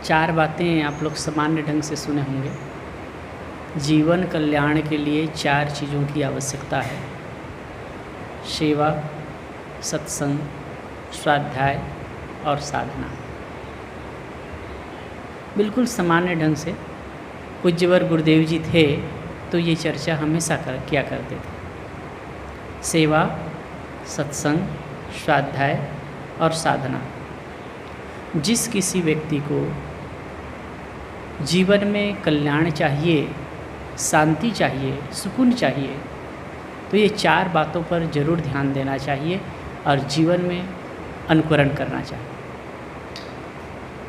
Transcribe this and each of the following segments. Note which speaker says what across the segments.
Speaker 1: चार बातें आप लोग सामान्य ढंग से सुने होंगे। जीवन कल्याण के लिए चार चीज़ों की आवश्यकता है: सेवा, सत्संग, स्वाध्याय और साधना। बिल्कुल सामान्य ढंग से पूज्यवर गुरुदेव जी थे तो ये चर्चा हमेशा किया करते थे। सेवा, सत्संग, स्वाध्याय और साधना। जिस किसी व्यक्ति को जीवन में कल्याण चाहिए, शांति चाहिए, सुकून चाहिए, तो ये चार बातों पर ज़रूर ध्यान देना चाहिए और जीवन में अनुकरण करना चाहिए।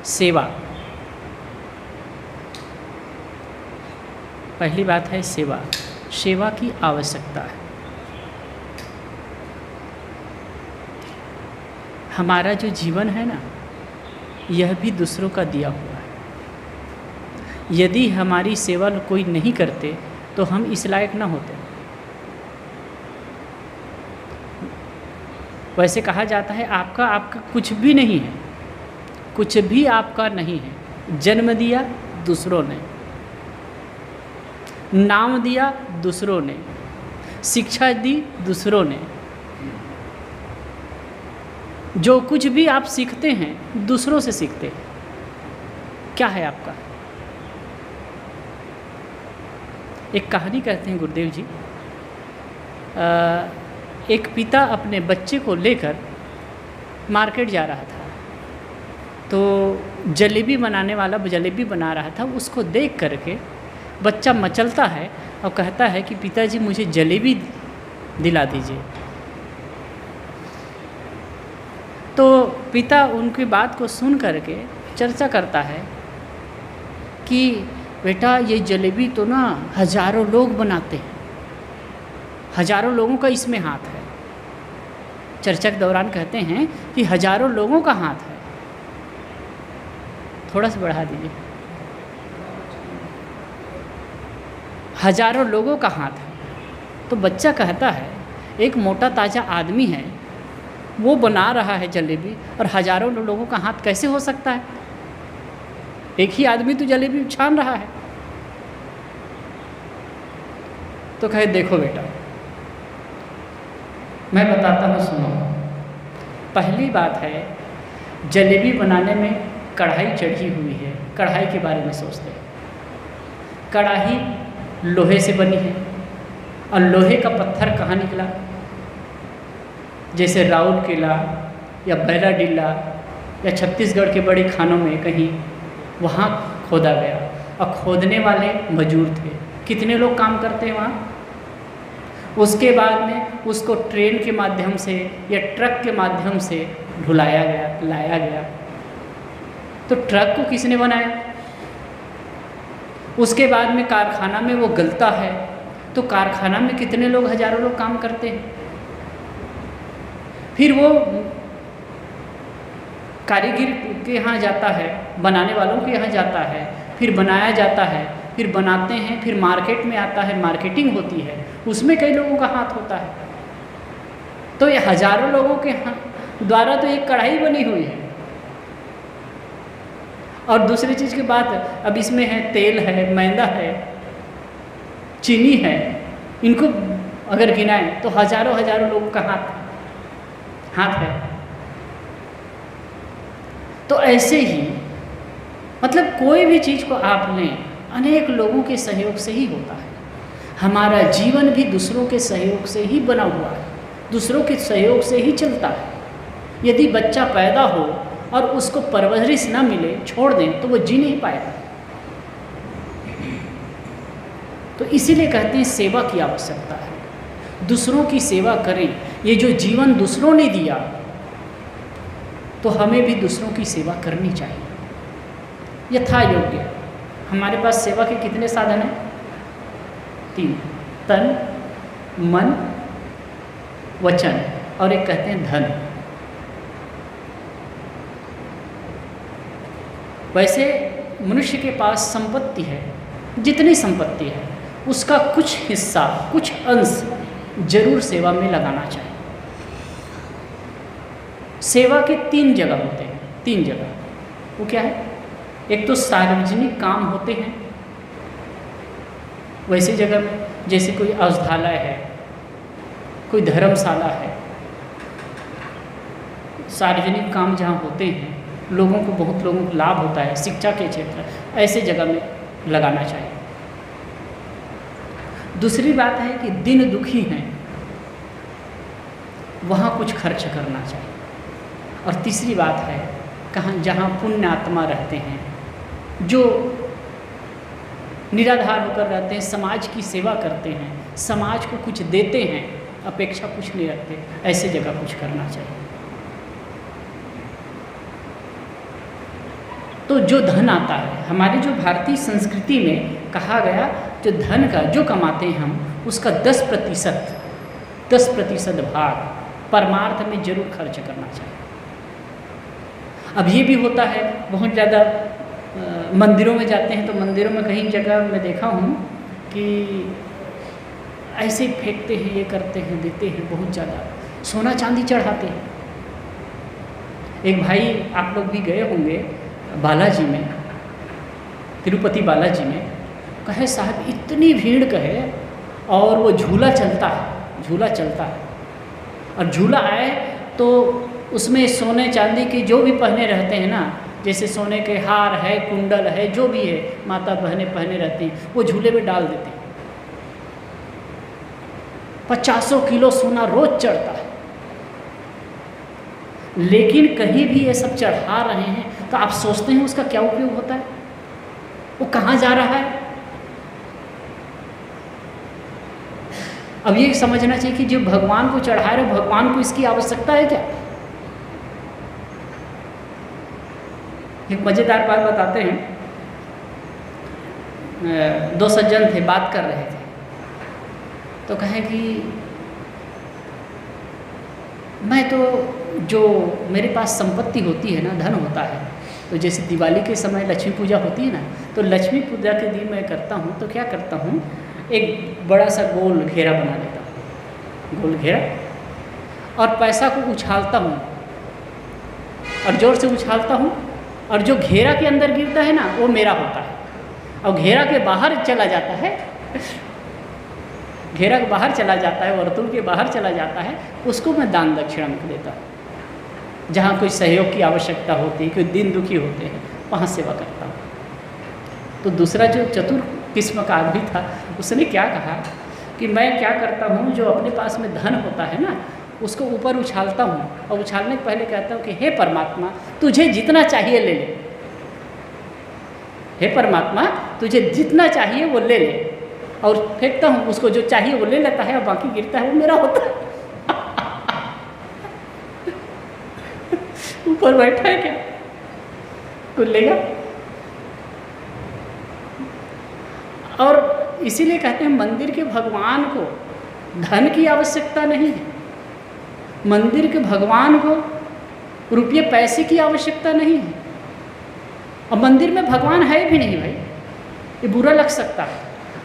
Speaker 1: सेवा, पहली बात है सेवा। सेवा की आवश्यकता है। हमारा जो जीवन है ना, यह भी दूसरों का दिया हुआ है। यदि हमारी सेवा कोई नहीं करते तो हम इस लायक ना होते। वैसे कहा जाता है आपका कुछ भी नहीं है, कुछ भी आपका नहीं है। जन्म दिया दूसरों ने, नाम दिया दूसरों ने, शिक्षा दी दूसरों ने। जो कुछ भी आप सीखते हैं दूसरों से सीखते हैं। क्या है आपका? एक कहानी कहते हैं गुरुदेव जी। एक पिता अपने बच्चे को लेकर मार्केट जा रहा था, तो जलेबी बनाने वाला जलेबी बना रहा था। उसको देख करके बच्चा मचलता है और कहता है कि पिताजी मुझे जलेबी दिला दीजिए। तो पिता उनकी बात को सुन करके चर्चा करता है कि बेटा ये जलेबी तो ना हजारों लोग बनाते हैं, हजारों लोगों का इसमें हाथ है। चर्चा के दौरान कहते हैं कि हजारों लोगों का हाथ है। थोड़ा सा बढ़ा दीजिए। हजारों लोगों का हाथ है। तो बच्चा कहता है एक मोटा ताजा आदमी है, वो बना रहा है जलेबी, और हजारों लोगों का हाथ कैसे हो सकता है? एक ही आदमी तो जलेबी छान रहा है। तो कहे देखो बेटा, मैं बताता हूँ, सुनो। पहली बात है, जलेबी बनाने में कढ़ाई चढ़ी हुई है। कढ़ाई के बारे में सोचते हैं। कढ़ाई लोहे से बनी है, और लोहे का पत्थर कहाँ निकला? जैसे राउरकेला या बैराडीला या छत्तीसगढ़ के बड़े खानों में कहीं वहाँ खोदा गया, और खोदने वाले मजदूर थे। कितने लोग काम करते हैं वहाँ? उसके बाद में उसको ट्रेन के माध्यम से या ट्रक के माध्यम से ढुलाया गया, लाया गया। तो ट्रक को किसने बनाया? उसके बाद में कारखाना में वो गलता है, तो कारखाना में कितने लोग, हजारों लोग काम करते हैं। फिर वो कारीगर के यहाँ जाता है, बनाने वालों के यहाँ जाता है, फिर बनाया जाता है, फिर बनाते हैं, फिर मार्केट में आता है, मार्केटिंग होती है, उसमें कई लोगों का हाथ होता है। तो ये हजारों लोगों के द्वारा तो एक कढ़ाई बनी हुई है। और दूसरी चीज़ की बात, अब इसमें है तेल है, मैदा है, चीनी है। इनको अगर गिनाएं तो हजारों हजारों लोगों का हाथ है। तो ऐसे ही मतलब कोई भी चीज़ को आप लें, अनेक लोगों के सहयोग से ही होता है। हमारा जीवन भी दूसरों के सहयोग से ही बना हुआ है, दूसरों के सहयोग से ही चलता है। यदि बच्चा पैदा हो और उसको परवरिश ना मिले, छोड़ दें, तो वो जी नहीं पाएगा। तो इसीलिए कहते हैं सेवा की आवश्यकता है। दूसरों की सेवा करें। ये जो जीवन दूसरों ने दिया, तो हमें भी दूसरों की सेवा करनी चाहिए यथा योग्य। हमारे पास सेवा के कितने साधन हैं? 3: तन, मन, वचन, और एक कहते हैं धन। वैसे मनुष्य के पास संपत्ति है, जितनी संपत्ति है उसका कुछ हिस्सा, कुछ अंश जरूर सेवा में लगाना चाहिए। सेवा के 3 जगह होते हैं। 3 जगह, वो क्या है? एक तो सार्वजनिक काम होते हैं वैसी जगह में, जैसे कोई औषधालय है, कोई धर्मशाला है, सार्वजनिक काम जहाँ होते हैं, लोगों को लाभ होता है, शिक्षा के क्षेत्र, ऐसे जगह में लगाना चाहिए। दूसरी बात है कि दिन दुखी हैं, वहाँ कुछ खर्च करना चाहिए। और तीसरी बात है कहाँ जहाँ पुण्य आत्मा रहते हैं, जो निराधार होकर रहते हैं, समाज की सेवा करते हैं, समाज को कुछ देते हैं, अपेक्षा कुछ नहीं रखते, ऐसे जगह कुछ करना चाहिए। तो जो धन आता है, हमारी जो भारतीय संस्कृति में कहा गया, जो धन का जो कमाते हैं हम, उसका 10% भाग परमार्थ में जरूर खर्च करना चाहिए। अब ये भी होता है, बहुत ज़्यादा मंदिरों में जाते हैं तो मंदिरों में कहीं जगह मैं देखा हूँ कि ऐसे फेंकते हैं, ये करते हैं, देते हैं, बहुत ज़्यादा सोना चांदी चढ़ाते हैं। एक भाई आप लोग भी गए होंगे बालाजी में, तिरुपति बालाजी में, कहे साहब इतनी भीड़ कहे, और वो झूला चलता है और झूला आए तो उसमें सोने चांदी के जो भी पहने रहते हैं ना, जैसे सोने के हार है, कुंडल है, जो भी है माता बहनें पहने रहती हैं, वो झूले में डाल देते हैं। 50 किलो सोना रोज चढ़ता है, लेकिन कहीं भी ये सब चढ़ा रहे हैं तो आप सोचते हैं उसका क्या उपयोग होता है, वो कहाँ जा रहा है। अब ये समझना चाहिए कि जो भगवान को चढ़ा रहे, भगवान को इसकी आवश्यकता है क्या। एक मज़ेदार बात बताते हैं, 2 सज्जन थे, बात कर रहे थे, तो कहे कि मैं तो जो मेरे पास संपत्ति होती है ना, धन होता है, तो जैसे दिवाली के समय लक्ष्मी पूजा होती है ना, तो लक्ष्मी पूजा के दिन मैं करता हूँ, तो क्या करता हूँ, एक बड़ा सा गोल घेरा बना लेता हूँ, गोल घेरा, और पैसा को उछालता हूँ और ज़ोर से उछालता हूँ, और जो घेरा के अंदर गिरता है ना वो मेरा होता है, और घेरा के बाहर चला जाता है, घेरा के बाहर चला जाता है, वर्तुल के बाहर चला जाता है, उसको मैं दान दक्षिणा में देता हूँ। जहाँ कोई सहयोग की आवश्यकता होती है, कोई दिन दुखी होते हैं, वहाँ सेवा करता हूँ। तो दूसरा जो चतुर किस्म का आदमी था, उसने क्या कहा कि मैं क्या करता हूँ, जो अपने पास में धन होता है ना, उसको ऊपर उछालता हूँ, और उछालने के पहले कहता हूँ कि हे परमात्मा, तुझे जितना चाहिए ले ले, हे परमात्मा तुझे जितना चाहिए वो ले ले, और फेंकता हूँ, उसको जो चाहिए वो ले लेता है और बाकी गिरता है वो मेरा होता है। ऊपर बैठा है क्या, कुछ लेगा। और इसीलिए कहते हैं मंदिर के भगवान को धन की आवश्यकता नहीं है, मंदिर के भगवान को रुपये पैसे की आवश्यकता नहीं है। और मंदिर में भगवान है भी नहीं भाई, ये बुरा लग सकता है।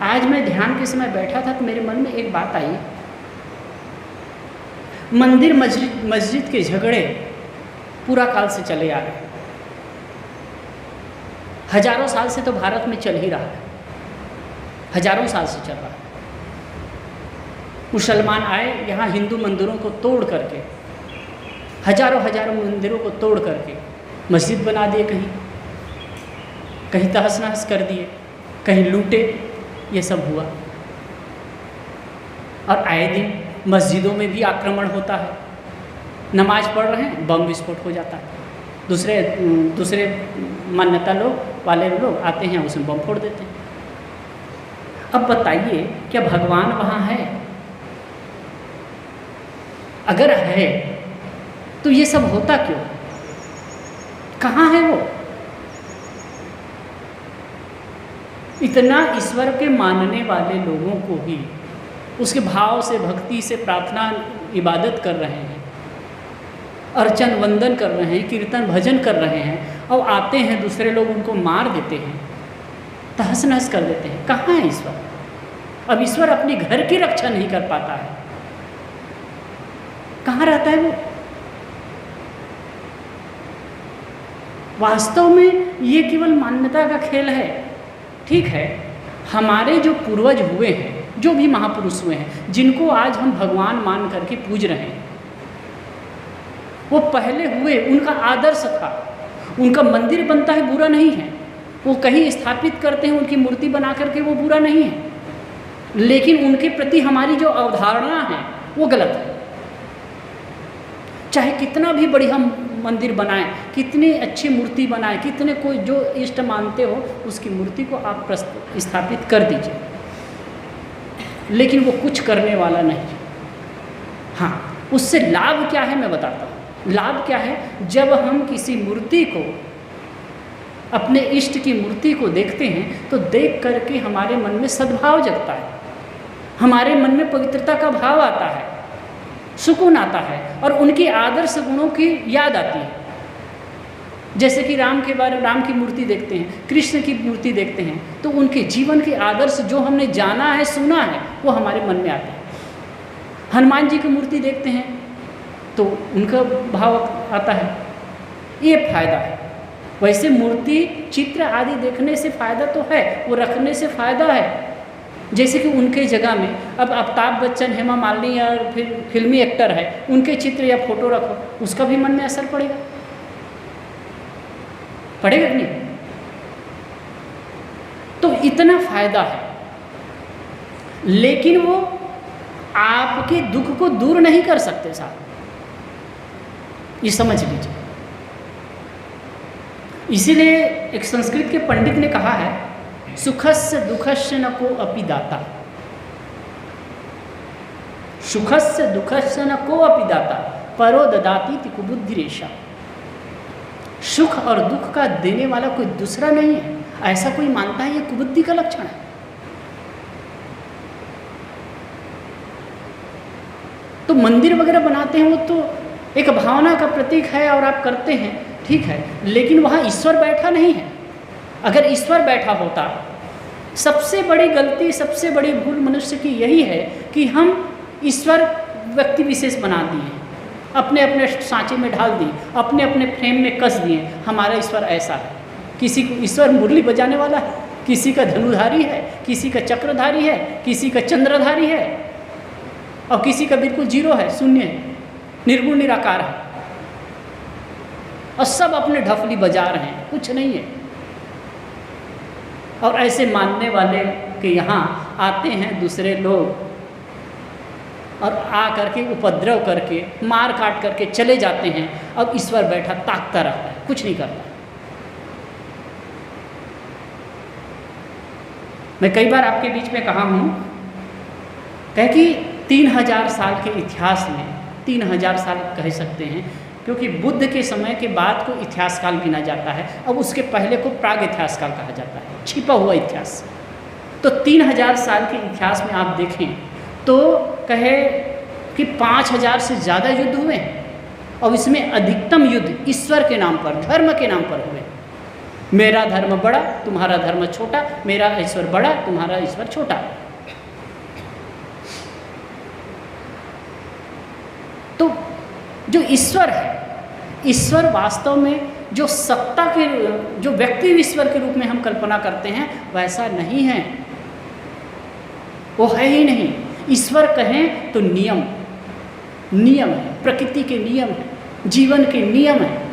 Speaker 1: आज मैं ध्यान के समय बैठा था तो मेरे मन में एक बात आई, मंदिर मस्जिद के झगड़े पूरा काल से चले आ रहे हैं, हजारों साल से तो भारत में चल ही रहा है, हजारों साल से चल रहा है। मुसलमान आए यहाँ हिंदू मंदिरों को तोड़ करके, हजारों मंदिरों को तोड़ करके मस्जिद बना दिए, कहीं तहस नहस कर दिए, कहीं लूटे, ये सब हुआ। और आए दिन मस्जिदों में भी आक्रमण होता है, नमाज पढ़ रहे हैं बम विस्फोट हो जाता है, दूसरे मान्यता वाले लोग आते हैं उसमें बम फोड़ देते हैं। अब बताइए क्या भगवान वहाँ है? अगर है तो ये सब होता क्यों? कहाँ है वो? इतना ईश्वर के मानने वाले लोगों को भी उसके भाव से, भक्ति से प्रार्थना इबादत कर रहे हैं, अर्चन वंदन कर रहे हैं, कीर्तन भजन कर रहे हैं, और आते हैं दूसरे लोग उनको मार देते हैं, तहस नहस कर देते हैं। कहाँ है ईश्वर? अब ईश्वर अपनी घर की रक्षा नहीं कर पाता है, कहाँ रहता है वो? वास्तव में ये केवल मान्यता का खेल है। ठीक है, हमारे जो पूर्वज हुए हैं, जो भी महापुरुष हुए हैं, जिनको आज हम भगवान मान करके पूज रहे हैं, वो पहले हुए, उनका आदर्श था। उनका मंदिर बनता है, बुरा नहीं है। वो कहीं स्थापित करते हैं उनकी मूर्ति बना करके, वो बुरा नहीं है। लेकिन उनके प्रति हमारी जो अवधारणा है वो गलत है। चाहे कितना भी बढ़िया मंदिर बनाएं, कितनी अच्छी मूर्ति बनाएं, कितने कोई जो इष्ट मानते हो उसकी मूर्ति को आप स्थापित कर दीजिए, लेकिन वो कुछ करने वाला नहीं। हाँ, उससे लाभ क्या है मैं बताता हूँ। लाभ क्या है, जब हम किसी मूर्ति को, अपने इष्ट की मूर्ति को देखते हैं तो देख करके हमारे मन में सद्भाव जगता है, हमारे मन में पवित्रता का भाव आता है, सुकून आता है और उनके आदर्श गुणों की याद आती है। जैसे कि राम की मूर्ति देखते हैं, कृष्ण की मूर्ति देखते हैं, तो उनके जीवन के आदर्श जो हमने जाना है, सुना है, वो हमारे मन में आते हैं। हनुमान जी की मूर्ति देखते हैं तो उनका भाव आता है। ये फायदा है। वैसे मूर्ति, चित्र आदि देखने से फ़ायदा तो है, वो रखने से फ़ायदा है। जैसे कि उनके जगह में अब अमिताभ बच्चन, हेमा मालिनी या फिर फिल्मी एक्टर है, उनके चित्र या फोटो रखो, उसका भी मन में असर पड़ेगा, पड़ेगा कि नहीं? तो इतना फायदा है, लेकिन वो आपके दुख को दूर नहीं कर सकते साहब, ये समझ लीजिए। इसीलिए एक संस्कृत के पंडित ने कहा है, सुखस्य दुखस्य न को अपि दाता, सुखस्य दुखस्य न को अपि दाता, परो ददाति कुबुद्धि रेशा। सुख और दुख का देने वाला कोई दूसरा नहीं है, ऐसा कोई मानता है, ये कुबुद्धि का लक्षण है। तो मंदिर वगैरह बनाते हैं, वो तो एक भावना का प्रतीक है और आप करते हैं, ठीक है, लेकिन वहाँ ईश्वर बैठा नहीं है। अगर ईश्वर बैठा होता, सबसे बड़ी गलती, सबसे बड़ी भूल मनुष्य की यही है कि हम ईश्वर व्यक्ति विशेष बना दिए, अपने अपने सांचे में ढाल दिए, अपने अपने फ्रेम में कस दिए। हमारा ईश्वर ऐसा है, किसी को ईश्वर मुरली बजाने वाला है, किसी का धनुधारी है, किसी का चक्रधारी है, किसी का चंद्रधारी है, और किसी का बिल्कुल जीरो है, शून्य है, निर्गुण निराकार है, और सब अपने ढफली बजा रहे हैं, कुछ नहीं है। और ऐसे मानने वाले के यहाँ आते हैं दूसरे लोग और आ करके उपद्रव करके, मार काट करके चले जाते हैं। अब ईश्वर बैठा ताकता रहता है, कुछ नहीं करता। मैं कई बार आपके बीच में कहा हूँ, कह कि 3000 साल के इतिहास में, 3000 साल कह सकते हैं, क्योंकि बुद्ध के समय के बाद को इतिहास काल गिना जाता है, अब उसके पहले को प्राग इतिहास काल कहा जाता है, छिपा हुआ इतिहास। तो 3000 साल के इतिहास में आप देखें तो कहे कि 5000 से ज़्यादा युद्ध हुए हैं, और इसमें अधिकतम युद्ध ईश्वर के नाम पर, धर्म के नाम पर हुए। मेरा धर्म बड़ा, तुम्हारा धर्म छोटा, मेरा ईश्वर बड़ा, तुम्हारा ईश्वर छोटा। तो जो ईश्वर है, ईश्वर वास्तव में जो सत्ता के, जो व्यक्ति ईश्वर के रूप में हम कल्पना करते हैं, वैसा नहीं है, वो है ही नहीं। ईश्वर कहें तो नियम, नियम है, प्रकृति के नियम है, जीवन के नियम है।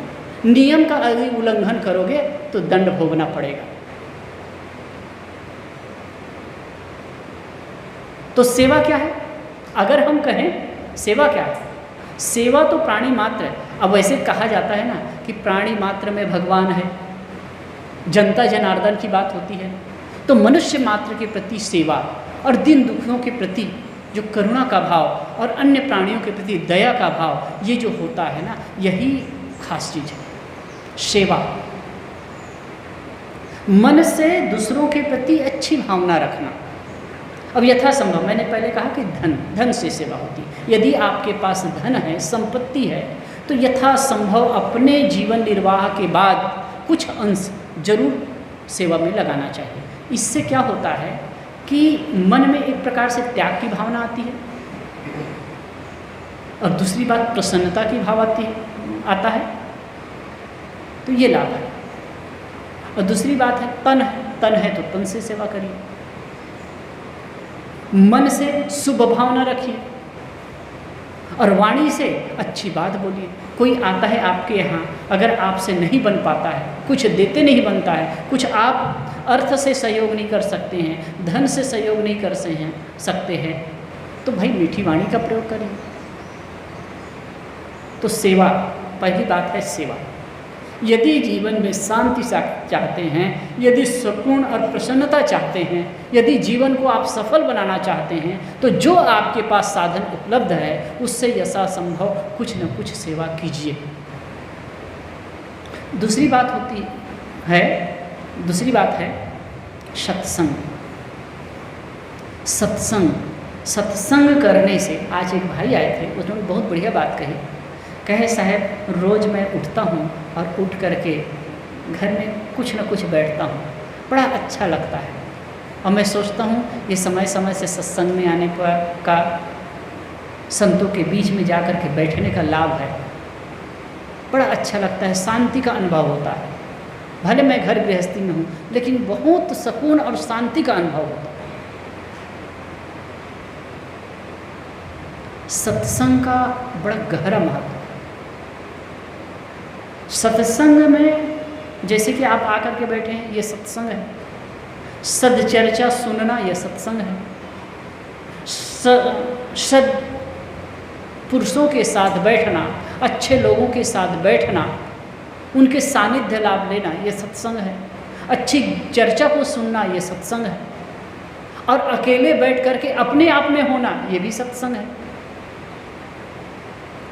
Speaker 1: नियम का यदि उल्लंघन करोगे तो दंड भोगना पड़ेगा। तो सेवा क्या है? अगर हम कहें सेवा क्या है, सेवा तो प्राणी मात्र है। अब वैसे कहा जाता है ना कि प्राणी मात्र में भगवान है, जनता जनार्दन की बात होती है, तो मनुष्य मात्र के प्रति सेवा और दीन दुखियों के प्रति जो करुणा का भाव और अन्य प्राणियों के प्रति दया का भाव, ये जो होता है ना, यही खास चीज़ है सेवा। मन से दूसरों के प्रति अच्छी भावना रखना। अब यथासंभव, मैंने पहले कहा कि धन से सेवा होती है। यदि आपके पास धन है, संपत्ति है, तो यथासंभव अपने जीवन निर्वाह के बाद कुछ अंश जरूर सेवा में लगाना चाहिए। इससे क्या होता है कि मन में एक प्रकार से त्याग की भावना आती है, और दूसरी बात प्रसन्नता की भाव आता है। तो ये लाभ है। और दूसरी बात है तन है तो तन से सेवा करिए, मन से शुभ भावना रखिए और वाणी से अच्छी बात बोलिए। कोई आता है आपके यहाँ, अगर आपसे नहीं बन पाता है, कुछ देते नहीं बनता है, कुछ आप अर्थ से सहयोग नहीं कर सकते हैं, धन से सहयोग नहीं कर सकते हैं, तो भाई मीठी वाणी का प्रयोग करिए। तो सेवा, पहली बात है सेवा। यदि जीवन में शांति चाहते हैं, यदि सुकून और प्रसन्नता चाहते हैं, यदि जीवन को आप सफल बनाना चाहते हैं, तो जो आपके पास साधन उपलब्ध है उससे यथासंभव कुछ न कुछ सेवा कीजिए। दूसरी बात है सत्संग। सत्संग करने से, आज एक भाई आए थे, उन्होंने बहुत बढ़िया बात कहे साहब रोज़ मैं उठता हूँ और उठ करके घर में कुछ न कुछ बैठता हूँ, बड़ा अच्छा लगता है, और मैं सोचता हूँ ये समय समय से सत्संग में आने का, संतों के बीच में जा कर के बैठने का लाभ है, बड़ा अच्छा लगता है, शांति का अनुभव होता है। भले मैं घर गृहस्थी में हूँ लेकिन बहुत सुकून और शांति का अनुभव होता है। सत्संग का बड़ा गहरा महत्व। सत्संग में जैसे कि आप आकर के बैठे हैं, ये सत्संग है। सदचर्चा सुनना, यह सत्संग है। सद पुरुषों के साथ बैठना, अच्छे लोगों के साथ बैठना, उनके सानिध्य लाभ लेना, यह सत्संग है। अच्छी चर्चा को सुनना, यह सत्संग है। और अकेले बैठ करके अपने आप में होना, यह भी सत्संग है।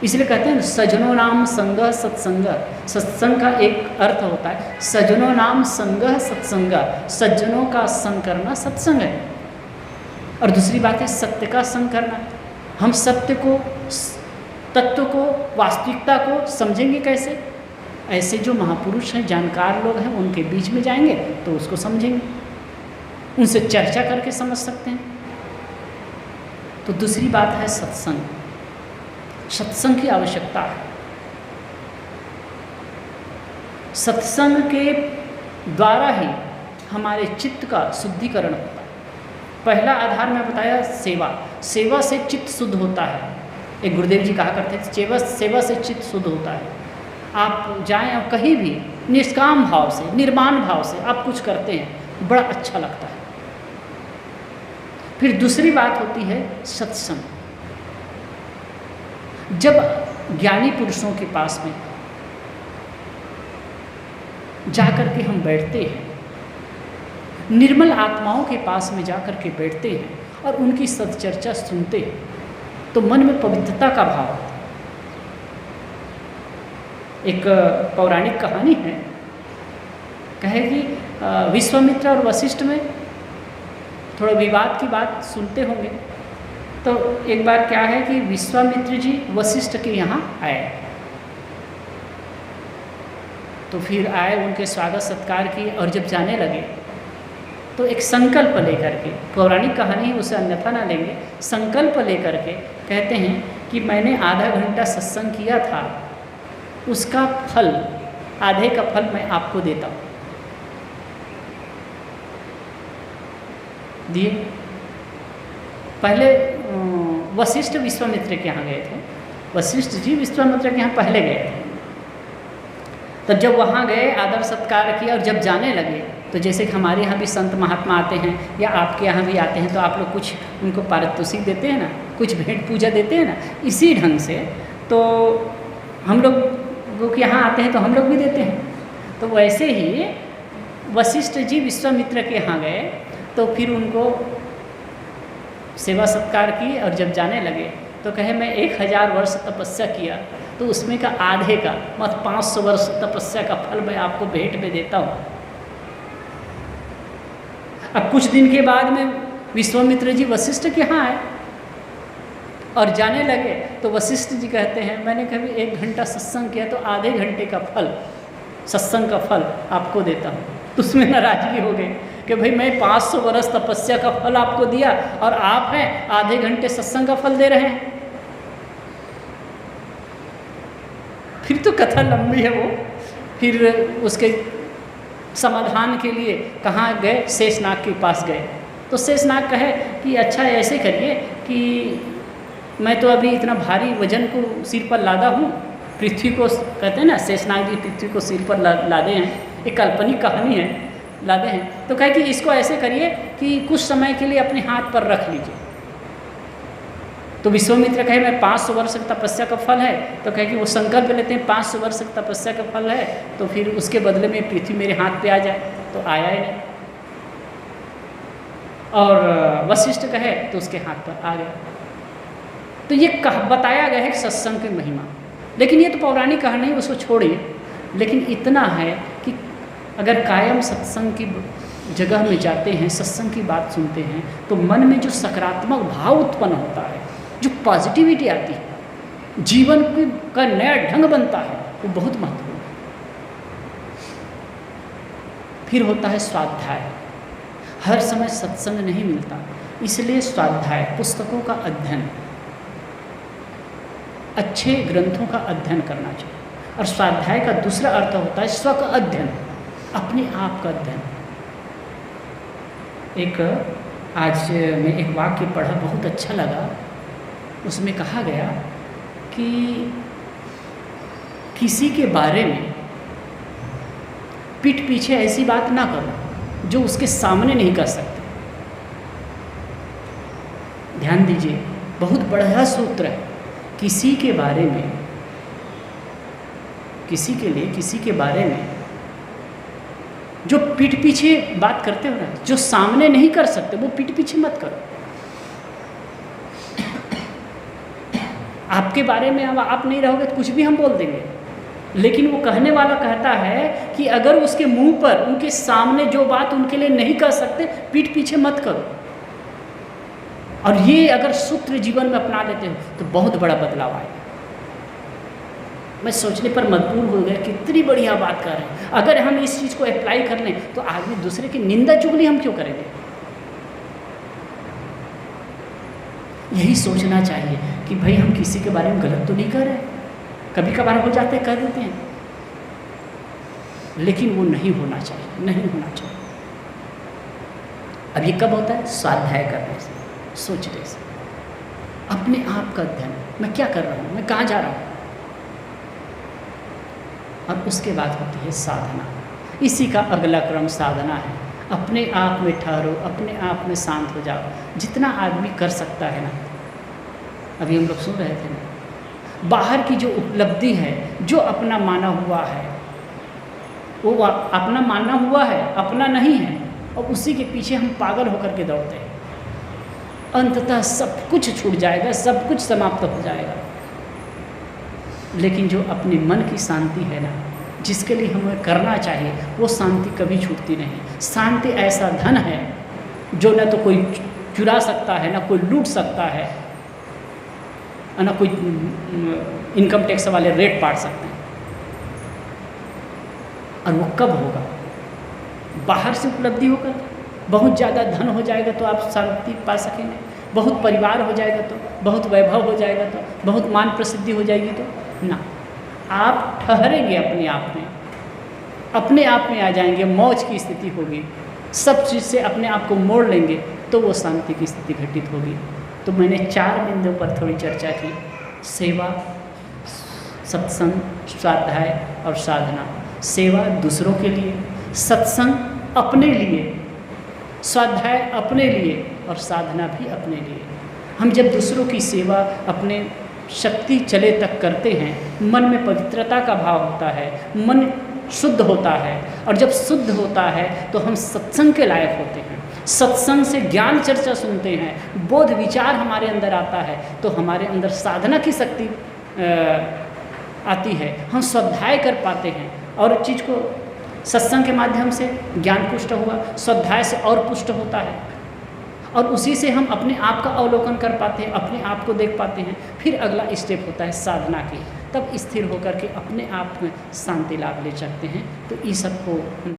Speaker 1: इसलिए कहते हैं सजनों नाम संग सत्संग। सत्संग का एक अर्थ होता है सजनों नाम संग सत्संग, सज्जनों का संग करना सत्संग है। और दूसरी बात है सत्य का संग करना। हम सत्य को, तत्व को, वास्तविकता को समझेंगे कैसे? ऐसे जो महापुरुष हैं, जानकार लोग हैं, उनके बीच में जाएंगे तो उसको समझेंगे, उनसे चर्चा करके समझ सकते हैं। तो दूसरी बात है सत्संग। सत्संग की आवश्यकता है। सत्संग के द्वारा ही हमारे चित्त का शुद्धिकरण होता है। पहला आधार मैं बताया सेवा। सेवा से चित्त शुद्ध होता है। एक गुरुदेव जी कहा करते थे सेवा से चित्त शुद्ध होता है। आप जाएं और कहीं भी निष्काम भाव से, निर्माण भाव से आप कुछ करते हैं, बड़ा अच्छा लगता है। फिर दूसरी बात होती है सत्संग। जब ज्ञानी पुरुषों के पास में जाकर के हम बैठते हैं, निर्मल आत्माओं के पास में जाकर के बैठते हैं और उनकी सदचर्चा सुनते हैं, तो मन में पवित्रता का भाव आता है। एक पौराणिक कहानी है, कहे कि विश्वामित्र और वशिष्ठ में थोड़ा विवाद की बात सुनते होंगे। तो एक बार क्या है कि विश्वामित्र जी वशिष्ठ के यहाँ आए, तो फिर आए, उनके स्वागत सत्कार किए, और जब जाने लगे तो एक संकल्प लेकर के, पौराणिक कहानी उसे अन्यथा ना लेंगे, संकल्प लेकर के कहते हैं कि मैंने आधा घंटा सत्संग किया था, उसका फल, आधे का फल मैं आपको देता हूँ। दिए। पहले वशिष्ठ विश्वामित्र के यहाँ गए थे। वशिष्ठ जी विश्वामित्र के यहाँ पहले गए थे। तब जब वहाँ गए, आदर सत्कार किया, और जब जाने लगे तो जैसे कि हमारे यहाँ भी संत महात्मा आते हैं या आपके यहाँ भी आते हैं, तो आप लोग कुछ उनको पारितोषिक देते हैं ना, कुछ भेंट पूजा देते हैं ना, इसी ढंग से तो हम लोग के यहाँ आते हैं तो हम लोग भी देते हैं। तो वैसे ही वशिष्ठ जी विश्वामित्र के यहाँ गए, तो फिर उनको सेवा सत्कार की, और जब जाने लगे तो कहे मैं 1000 वर्ष तपस्या किया, तो उसमें का आधे का, मतलब 500 वर्ष तपस्या का फल मैं आपको भेंट में देता हूँ। अब कुछ दिन के बाद में विश्वामित्र जी वशिष्ठ के यहाँ आए और जाने लगे, तो वशिष्ठ जी कहते हैं मैंने कभी 1 घंटा सत्संग किया, तो आधे घंटे का फल, सत्संग का फल आपको देता हूँ। तो उसमें नाराजगी हो गई कि भाई मैं 500 वर्ष तपस्या का फल आपको दिया और आप हैं आधे घंटे सत्संग का फल दे रहे हैं। फिर तो कथा लंबी है वो, फिर उसके समाधान के लिए कहाँ गए? शेषनाग के पास गए। तो शेषनाग कहे कि अच्छा ऐसे करिए कि मैं तो अभी इतना भारी वजन को सिर पर लादा हूँ, पृथ्वी को कहते हैं ना, शेषनाग जी पृथ्वी को सिर पर लादे हैं, एक काल्पनिक कहानी है, लादे हैं। तो कहे कि इसको ऐसे करिए कि कुछ समय के लिए अपने हाथ पर रख लीजिए। तो विश्वामित्र कहे मैं 500 वर्ष तक तपस्या का फल है, तो कहे कि वो संकल्प लेते हैं 500 वर्ष तक तपस्या का फल है, तो फिर उसके बदले में पृथ्वी मेरे हाथ पे आ जाए। तो आया ही नहीं। और वशिष्ठ कहे तो उसके हाथ पर आ गया। तो ये बताया गया है सत्संग की महिमा। लेकिन ये तो पौराणिक कहानी, उसको छोड़िए। लेकिन इतना है कि अगर कायम सत्संग की जगह में जाते हैं, सत्संग की बात सुनते हैं, तो मन में जो सकारात्मक भाव उत्पन्न होता है, जो पॉजिटिविटी आती है, जीवन का नया ढंग बनता है, वो बहुत महत्वपूर्ण है। फिर होता है स्वाध्याय। हर समय सत्संग नहीं मिलता, इसलिए स्वाध्याय, पुस्तकों का अध्ययन, अच्छे ग्रंथों का अध्ययन करना चाहिए। और स्वाध्याय का दूसरा अर्थ होता है स्व का अध्ययन, अपने आप का अध्ययन। एक आज मैं एक वाक्य पढ़ा, बहुत अच्छा लगा। उसमें कहा गया कि किसी के बारे में पीठ पीछे ऐसी बात ना करो जो उसके सामने नहीं कर सकते। ध्यान दीजिए, बहुत बढ़िया सूत्र है। किसी के बारे में, किसी के लिए, किसी के बारे में जो पीठ पीछे बात करते हो ना, जो सामने नहीं कर सकते, वो पीठ पीछे मत करो। आपके बारे में अब आप नहीं रहोगे तो कुछ भी हम बोल देंगे, लेकिन वो कहने वाला कहता है कि अगर उसके मुंह पर, उनके सामने जो बात उनके लिए नहीं कर सकते, पीठ पीछे मत करो। और ये अगर सूत्र जीवन में अपना लेते हो तो बहुत बड़ा बदलाव आएगा। मैं सोचने पर मजबूर हो गया, कितनी बढ़िया बात कर रहे हैं। अगर हम इस चीज़ को अप्लाई कर लें तो आदमी दूसरे की निंदा चुगली हम क्यों करेंगे? यही सोचना चाहिए कि भाई हम किसी के बारे में गलत तो नहीं कर रहे। कभी कभार हो जाते, कर देते हैं, लेकिन वो नहीं होना चाहिए, नहीं होना चाहिए। अब ये कब होता है? स्वाध्याय करने से, सोचने से, अपने आप का अध्ययन, मैं क्या कर रहा हूँ, मैं कहाँ जा रहा हूँ। और उसके बाद होती है साधना। इसी का अगला क्रम साधना है। अपने आप में ठहरो, अपने आप में शांत हो जाओ, जितना आदमी कर सकता है ना। अभी हम लोग सुन रहे थे ना, बाहर की जो उपलब्धि है, जो अपना माना हुआ है, वो अपना माना हुआ है, अपना नहीं है, और उसी के पीछे हम पागल होकर के दौड़ते हैं। अंततः सब कुछ छूट जाएगा, सब कुछ समाप्त हो जाएगा। लेकिन जो अपने मन की शांति है ना, जिसके लिए हमें करना चाहिए, वो शांति कभी छूटती नहीं। शांति ऐसा धन है जो न तो कोई चुरा सकता है, ना कोई लूट सकता है, ना कोई इनकम टैक्स वाले रेट पाट सकते हैं। और वो कब होगा? बाहर से उपलब्धि होकर, बहुत ज़्यादा धन हो जाएगा तो आप शांति पा सकेंगे, बहुत परिवार हो जाएगा तो, बहुत वैभव हो जाएगा तो, बहुत मान प्रसिद्धि हो जाएगी तो ना। आप ठहरेंगे अपने आप में आ जाएंगे, मौज की स्थिति होगी, सब चीज़ से अपने आप को मोड़ लेंगे तो वो शांति की स्थिति घटित होगी। तो मैंने 4 बिंदुओं पर थोड़ी चर्चा की: सेवा, सत्संग, स्वाध्याय और साधना। सेवा दूसरों के लिए, सत्संग अपने लिए, स्वाध्याय अपने लिए और साधना भी अपने लिए। हम जब दूसरों की सेवा अपने शक्ति चले तक करते हैं, मन में पवित्रता का भाव होता है, मन शुद्ध होता है, और जब शुद्ध होता है तो हम सत्संग के लायक होते हैं। सत्संग से ज्ञान चर्चा सुनते हैं, बोध विचार हमारे अंदर आता है, तो हमारे अंदर साधना की शक्ति आती है, हम स्वाध्याय कर पाते हैं। और चीज़ को सत्संग के माध्यम से ज्ञान पुष्ट हुआ, स्वाध्याय से और पुष्ट होता है, और उसी से हम अपने आप का अवलोकन कर पाते हैं, अपने आप को देख पाते हैं। फिर अगला स्टेप होता है साधना की, तब स्थिर होकर के अपने आप में शांति लाभ ले सकते हैं। तो इस सबको